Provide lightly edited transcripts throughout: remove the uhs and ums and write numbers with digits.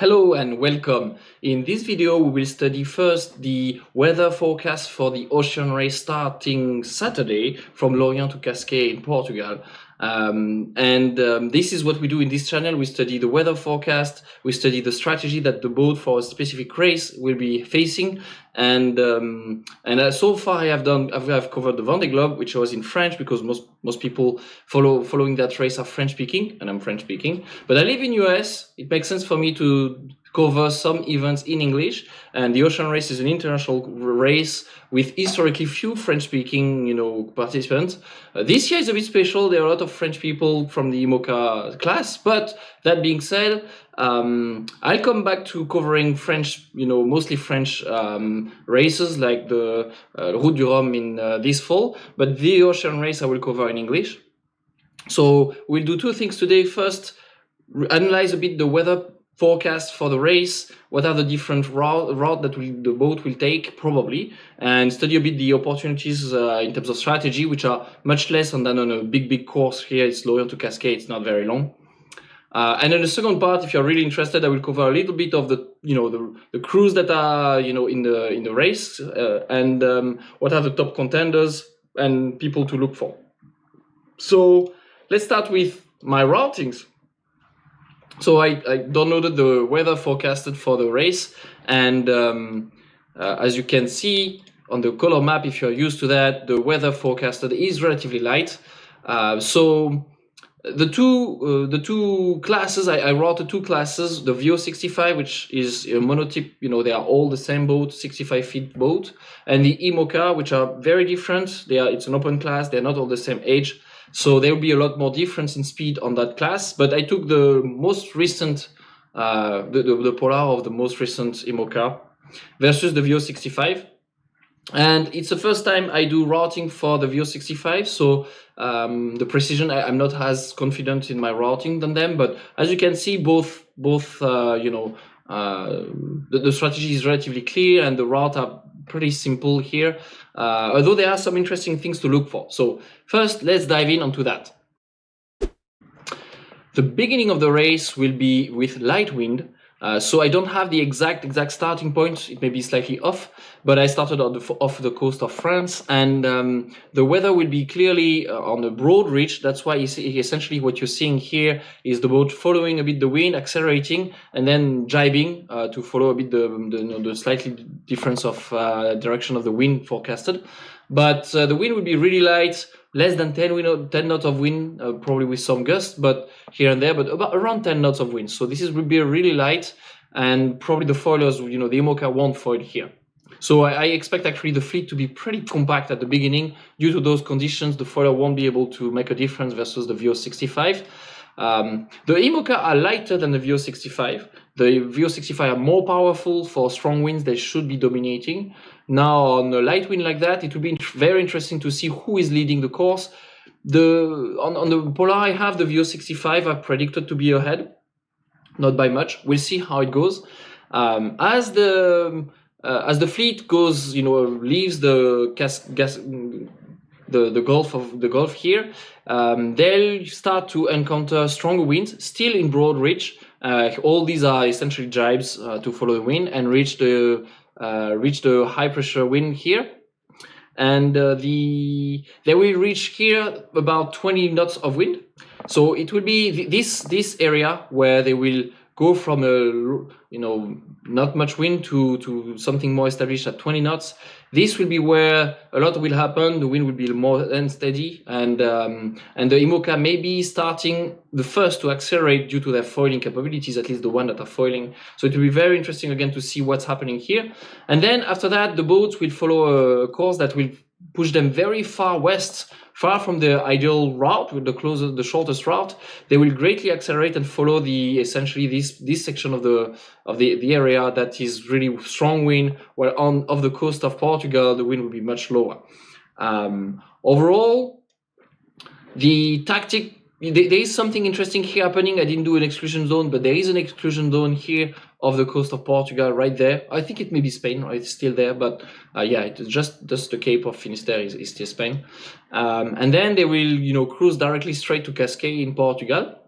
Hello and welcome. In this video, we will study first the weather forecast for the ocean race starting Saturday from Lorient to Cascais in Portugal. This is what we do in this channel. We study the weather forecast, we study the strategy that the boat for a specific race will be facing. So far I've covered the Vendée Globe, which was in French because most people following that race are French speaking, and I'm French speaking. But I live in US. It makes sense for me to cover some events in English, and the ocean race is an international race with historically few French-speaking, participants. This year is a bit special. There are a lot of French people from the IMOCA class, but that being said, I'll come back to covering French, mostly French races like the Route du Rhum in this fall, but the ocean race I will cover in English. So we'll do two things today. First, analyze a bit the weather forecast for the race, what are the different route that the boat will take probably, and study a bit the opportunities in terms of strategy, which are much less than on a big course. Here it's Lorient to Cascais, it's not very long. And then the second part, if you're really interested, I will cover a little bit of the the crews that are in the race, and what are the top contenders and people to look for. So let's start with my routings. So I downloaded the weather forecasted for the race, and as you can see on the color map, if you're used to that, the weather forecasted is relatively light. So the two classes, I routed two classes: the VO65, which is a monotype, they are all the same boat, 65 feet boat, and the IMOCA, which are very different. It's an open class. They're not all the same age. So there will be a lot more difference in speed on that class, but I took the most recent, the polar of the most recent IMOCA versus the VO65. And it's the first time I do routing for the VO65, so the precision, I'm not as confident in my routing than them, but as you can see, both the strategy is relatively clear and the route are pretty simple here, although there are some interesting things to look for. So first, let's dive in onto that. The beginning of the race will be with light wind. So I don't have the exact starting point. It may be slightly off, but I started off the coast of France, and the weather will be clearly on a broad reach. That's why essentially what you're seeing here is the boat following a bit the wind, accelerating, and then jibing to follow a bit the slightly difference of direction of the wind forecasted. But the wind will be really light, less than 10 knots of wind, probably with some gusts, but here and there, but about around 10 knots of wind. So this will be really light, and probably the foilers, the IMOCA won't foil here. So I expect actually the fleet to be pretty compact at the beginning. Due to those conditions, the foiler won't be able to make a difference versus the VO65. The IMOCA are lighter than the VO65. The VO65 are more powerful for strong winds. They should be dominating. Now, on a light wind like that, it will be very interesting to see who is leading the course. On the polar, I have the VO65 are predicted to be ahead, not by much. We'll see how it goes. As the fleet goes, leaves the Gulf here, they'll start to encounter stronger winds, still in broad reach. All these are essentially jibes to follow the wind and reach the high pressure wind here, and they will reach here about 20 knots of wind. So it will be this area where they will go from not much wind to something more established at 20 knots. This will be where a lot will happen. The wind will be more unsteady, and the IMOCA may be starting the first to accelerate due to their foiling capabilities, at least the one that are foiling. So it will be very interesting again to see what's happening here. And then after that, the boats will follow a course that will push them very far west, far from the ideal route, with the shortest route. They will greatly accelerate and follow essentially this section of the area that is really strong wind, where off the coast of Portugal the wind will be much lower. Overall, the tactic, there is something interesting here happening. I didn't do an exclusion zone, but there is an exclusion zone here off the coast of Portugal, right there. I think it may be Spain, right? It's still there, but yeah, it's just the Cape of Finistere is still Spain. And then they will, cruise directly straight to Cascais in Portugal.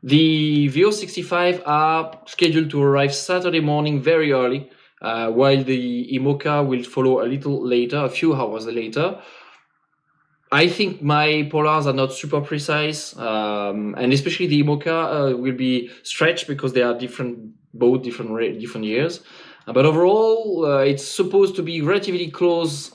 The VO65 are scheduled to arrive Saturday morning very early, while the IMOCA will follow a little later, a few hours later. I think my polars are not super precise, and especially the IMOCA will be stretched because they are different both different years. But overall, it's supposed to be relatively close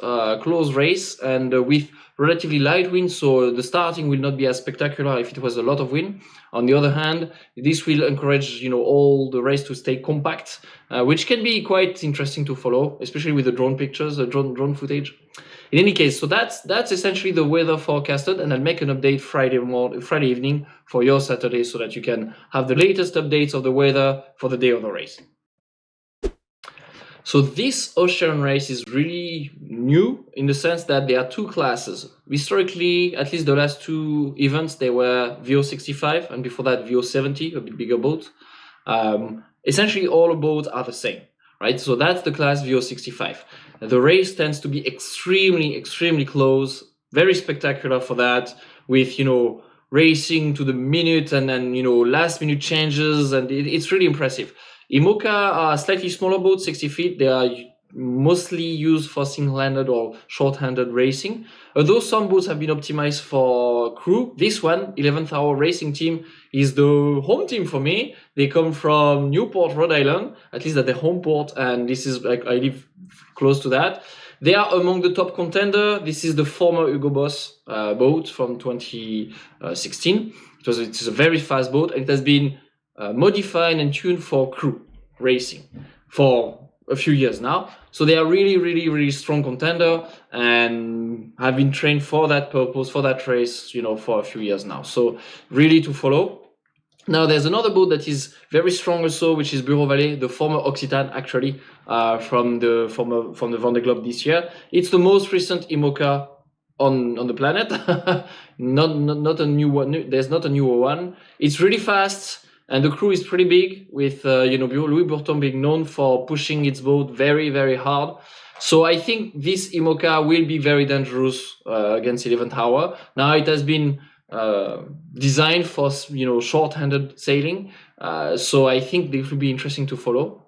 race, and with relatively light wind, so the starting will not be as spectacular if it was a lot of wind. On the other hand, this will encourage all the race to stay compact, which can be quite interesting to follow, especially with the drone pictures, the drone footage. In any case, so that's essentially the weather forecasted, and I'll make an update Friday evening for your Saturday, so that you can have the latest updates of the weather for the day of the race. So this Australian race is really new in the sense that there are two classes. Historically, at least the last two events, they were VO65, and before that VO70, a bit bigger boat. Essentially, all boats are the same, right? So that's the class VO65. The race tends to be extremely close, very spectacular for that, with racing to the minute, and then last minute changes, and it's really impressive. IMOCA are slightly smaller boats, 60 feet. They are mostly used for single-handed or short-handed racing. Although some boats have been optimized for crew, this one, 11th Hour Racing Team, is the home team for me. They come from Newport, Rhode Island, at least at the home port, and this is like I live close to that. They are among the top contender. This is the former Hugo Boss boat from 2016. It's a very fast boat, and it has been modified and tuned for crew racing for a few years now. So they are really strong contender, and have been trained for that purpose, for that race, for a few years now. So really to follow. Now there's another boat that is very strong also, which is Bureau Valley, the former Occitane, actually, from the Vendée Globe this year. It's the most recent IMOCA on the planet. not a new one. There's not a newer one. It's really fast, and the crew is pretty big, with Louis Bourton being known for pushing its boat very hard. So I think this IMOCA will be very dangerous against 11th Hour. Now it has been designed for short-handed sailing, so I think this will be interesting to follow.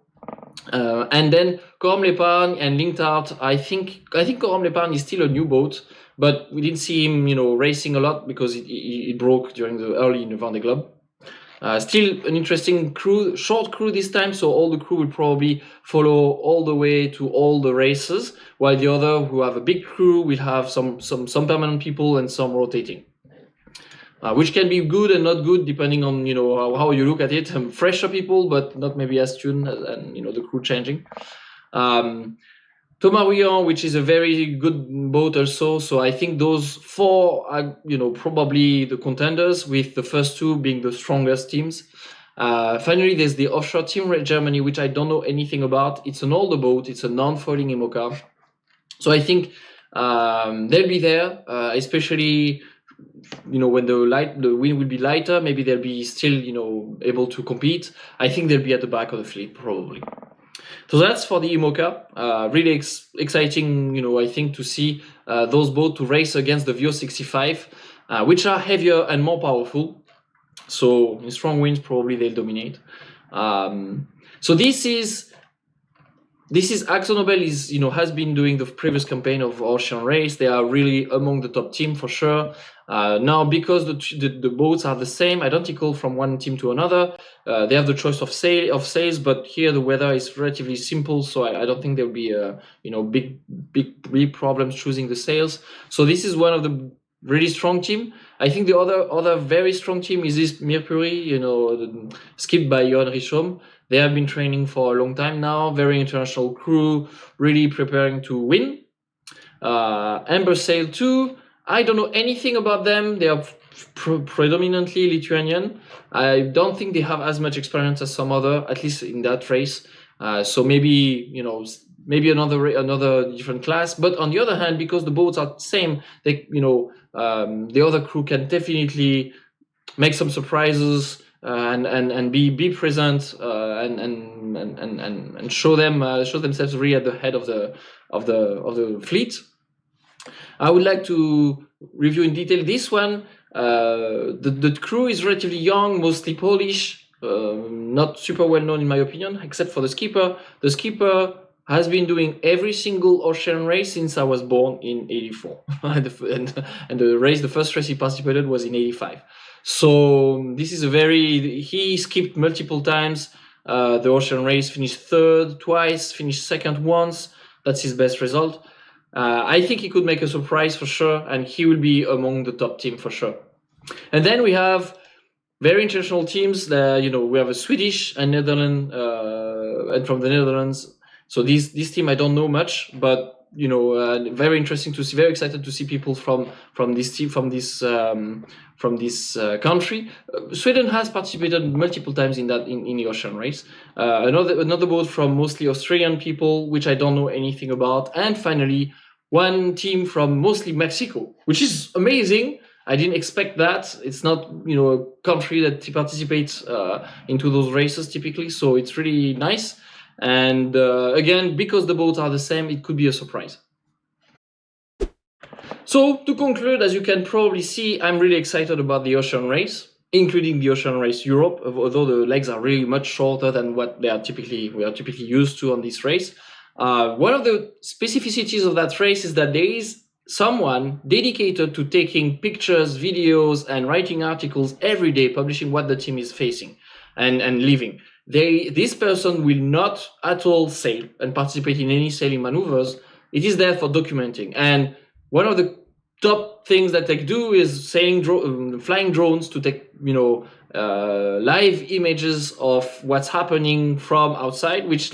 And then Coram l'Épargne and Linked Art. I think Coram l'Épargne is still a new boat, but we didn't see him racing a lot because it broke during the early in the Vendée Globe. Still an interesting crew, short crew this time, so all the crew will probably follow all the way to all the races, while the other who have a big crew will have some permanent people and some rotating. Which can be good and not good depending on how you look at it. Fresher people, but not maybe as tuned, and the crew changing. Thomas Ruyant, which is a very good boat also. So I think those four are probably the contenders, with the first two being the strongest teams. Finally, there's the offshore team Germany, which I don't know anything about. It's an older boat. It's a non-foiling IMOCA. So I think they'll be there, especially when the wind will be lighter. Maybe they'll be still able to compete. I think they'll be at the back of the fleet probably. So that's for the IMOCA. Really exciting, I think, to see those boats to race against the VO65, which are heavier and more powerful. So in strong winds, probably they'll dominate. So this is AkzoNobel has been doing the previous campaign of Ocean Race. They are really among the top team for sure. Now, because the boats are the same, identical from one team to another, they have the choice of sails. But here the weather is relatively simple, so I don't think there will be big problems choosing the sails. So this is one of the really strong team. I think the other very strong team is this Mercury, skipped by Johan Richaume. They have been training for a long time now, very international crew, really preparing to win. Amber Sail 2, I don't know anything about them. They are predominantly Lithuanian. I don't think they have as much experience as some other, at least in that race. So maybe another different class. But on the other hand, because the boats are the same, they the other crew can definitely make some surprises. And be present and show themselves really at the head of the fleet. I would like to review in detail this one. The crew is relatively young, mostly Polish, not super well known in my opinion, except for the skipper. The skipper has been doing every single ocean race since I was born in '84, and the first race he participated was in '85. So this is he skipped multiple times. The ocean race, finished third twice, finished second once. That's his best result. I think he could make a surprise for sure, and he will be among the top team for sure. And then we have very international teams. We have a Swedish and Netherlands, and from the Netherlands. So this team I don't know much, but very interesting to see. Very excited to see people from this team, from this country. Sweden has participated multiple times in the ocean race. Another boat from mostly Australian people, which I don't know anything about, and finally one team from mostly Mexico, which is amazing. I didn't expect that. It's not a country that participates into those races typically, so it's really nice. And again, because the boats are the same, it could be a surprise. So to conclude, as you can probably see, I'm really excited about the ocean race, including the ocean race Europe, although the legs are really much shorter than what we are typically used to on this race. One of the specificities of that race is that there is someone dedicated to taking pictures, videos, and writing articles every day, publishing what the team is facing and leaving. This person will not at all sail and participate in any sailing maneuvers. It is there for documenting. And one of the top things that they do is flying drones to take live images of what's happening from outside, which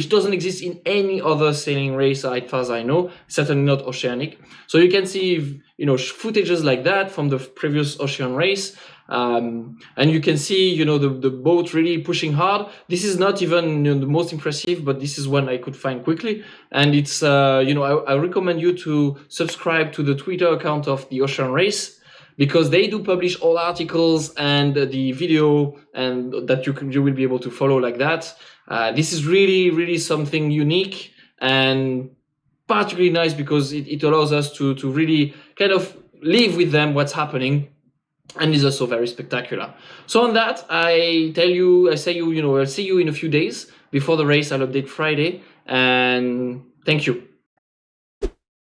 doesn't exist in any other sailing race as far as I know, certainly not oceanic. So you can see footages like that from the previous ocean race. And you can see, the boat really pushing hard. This is not even the most impressive, but this is one I could find quickly. And it's, I recommend you to subscribe to the Twitter account of the Ocean Race, because they do publish all articles and the video, and that you will be able to follow like that. This is really, really something unique and particularly nice, because it allows us to really kind of live with them what's happening. And is also very spectacular. So on that, I'll see you in a few days before the race. I'll update Friday, and thank you.